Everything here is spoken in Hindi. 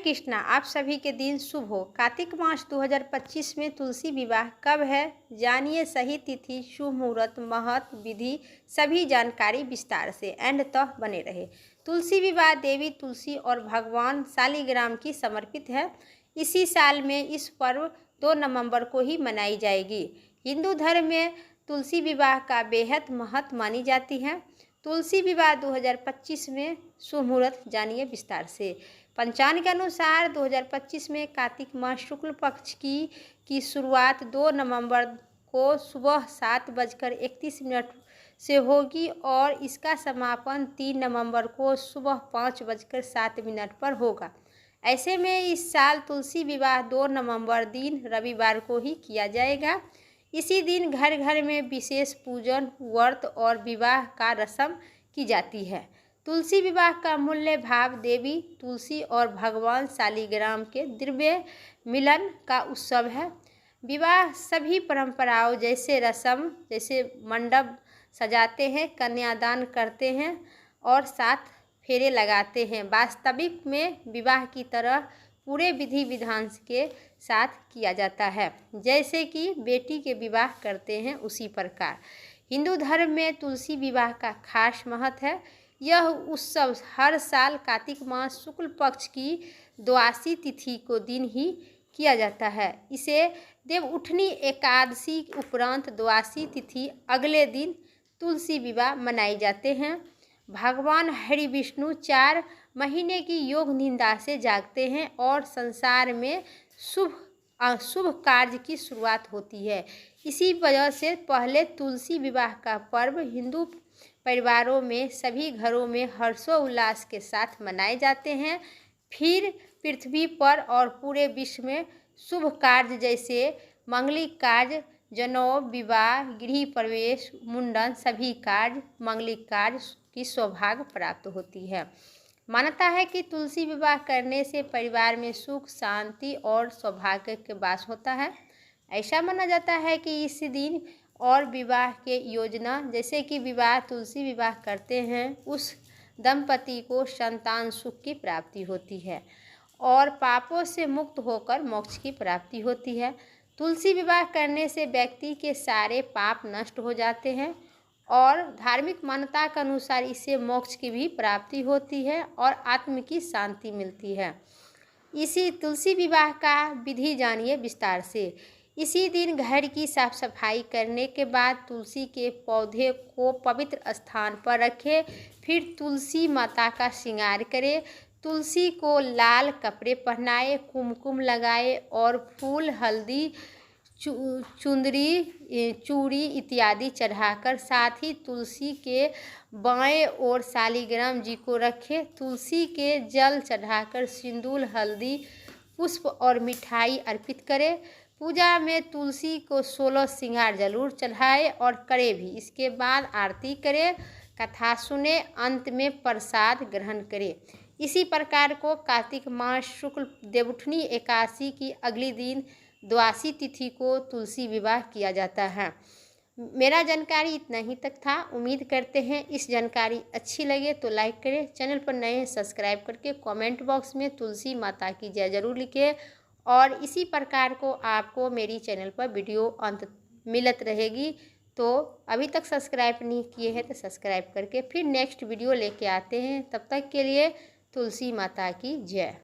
कृष्णा, आप सभी के दिन शुभ हो। कार्तिक मास 2025 में तुलसी विवाह कब है, जानिए सही तिथि, शुभ मुहूर्त, महत्व, विधि, सभी जानकारी विस्तार से एंड तक बने रहे। तुलसी विवाह देवी तुलसी और भगवान शालिग्राम की समर्पित है। इसी साल में इस पर्व 2 नवंबर को ही मनाई जाएगी। हिंदू धर्म में तुलसी विवाह का बेहद महत्व मानी जाती है। तुलसी विवाह 2025 में शुभ मुहूर्त जानिए विस्तार से। पंचांग के अनुसार 2025 में कार्तिक मास शुक्ल पक्ष की शुरुआत 2 नवंबर को सुबह 7:31 से होगी और इसका समापन 3 नवंबर को सुबह 5:07 पर होगा। ऐसे में इस साल तुलसी विवाह 2 नवंबर दिन रविवार को ही किया जाएगा। इसी दिन घर घर में विशेष पूजन, व्रत और विवाह का रस्म की जाती है। तुलसी विवाह का मूल्य भाव देवी तुलसी और भगवान शालिग्राम के दिव्य मिलन का उत्सव है। विवाह सभी परंपराओं जैसे रस्म, जैसे मंडप सजाते हैं, कन्यादान करते हैं और 7 फेरे लगाते हैं, वास्तविक में विवाह की तरह पूरे विधि विधान के साथ किया जाता है, जैसे कि बेटी के विवाह करते हैं उसी प्रकार। हिंदू धर्म में तुलसी विवाह का खास महत्व है। यह उत्सव हर साल कार्तिक मास शुक्ल पक्ष की द्वादशी तिथि को दिन ही किया जाता है। इसे देवउठनी एकादशी उपरांत द्वादशी तिथि अगले दिन तुलसी विवाह मनाए जाते हैं। भगवान हरि विष्णु 4 महीने की योग निंदा से जागते हैं और संसार में शुभ कार्य की शुरुआत होती है। इसी वजह से पहले तुलसी विवाह का पर्व हिंदू परिवारों में सभी घरों में हर्षोल्लास के साथ मनाए जाते हैं। फिर पृथ्वी पर और पूरे विश्व में शुभ कार्य जैसे मांगलिक कार्य, जनेऊ, विवाह, गृह प्रवेश, मुंडन, सभी कार्य मांगलिक कार्य की सौभाग्य प्राप्त होती है। मान्यता है कि तुलसी विवाह करने से परिवार में सुख, शांति और सौभाग्य के वास होता है। ऐसा माना जाता है कि इस दिन और विवाह के योजना जैसे कि विवाह तुलसी विवाह करते हैं उस दंपति को संतान सुख की प्राप्ति होती है और पापों से मुक्त होकर मोक्ष की प्राप्ति होती है। तुलसी विवाह करने से व्यक्ति के सारे पाप नष्ट हो जाते हैं और धार्मिक मान्यता के अनुसार इससे मोक्ष की भी प्राप्ति होती है और आत्म की शांति मिलती है। इसी तुलसी विवाह का विधि जानिए विस्तार से। इसी दिन घर की साफ सफाई करने के बाद तुलसी के पौधे को पवित्र स्थान पर रखें। फिर तुलसी माता का श्रृंगार करें। तुलसी को लाल कपड़े पहनाए, कुमकुम लगाए और फूल, हल्दी, चुंदरी, चूड़ी इत्यादि चढ़ाकर साथ ही तुलसी के बाएं ओर शालिग्राम जी को रखें। तुलसी के जल चढ़ाकर सिंदूर, हल्दी, पुष्प और मिठाई अर्पित करें। पूजा में तुलसी को 16 श्रृंगार जरूर चढ़ाए और करे भी। इसके बाद आरती करें, कथा सुने, अंत में प्रसाद ग्रहण करें। इसी प्रकार को कार्तिक मास शुक्ल देवउठनी एकादशी की अगली दिन द्वादशी तिथि को तुलसी विवाह किया जाता है। मेरा जानकारी इतना ही तक था। उम्मीद करते हैं इस जानकारी अच्छी लगे तो लाइक करें, चैनल पर नए हैं सब्सक्राइब करके कमेंट बॉक्स में तुलसी माता की जय जरूर लिखें और इसी प्रकार को आपको मेरी चैनल पर वीडियो अंत मिलत रहेगी। तो अभी तक सब्सक्राइब नहीं किए हैं तो सब्सक्राइब करके फिर नेक्स्ट वीडियो लेके आते हैं। तब तक के लिए तुलसी माता की जय।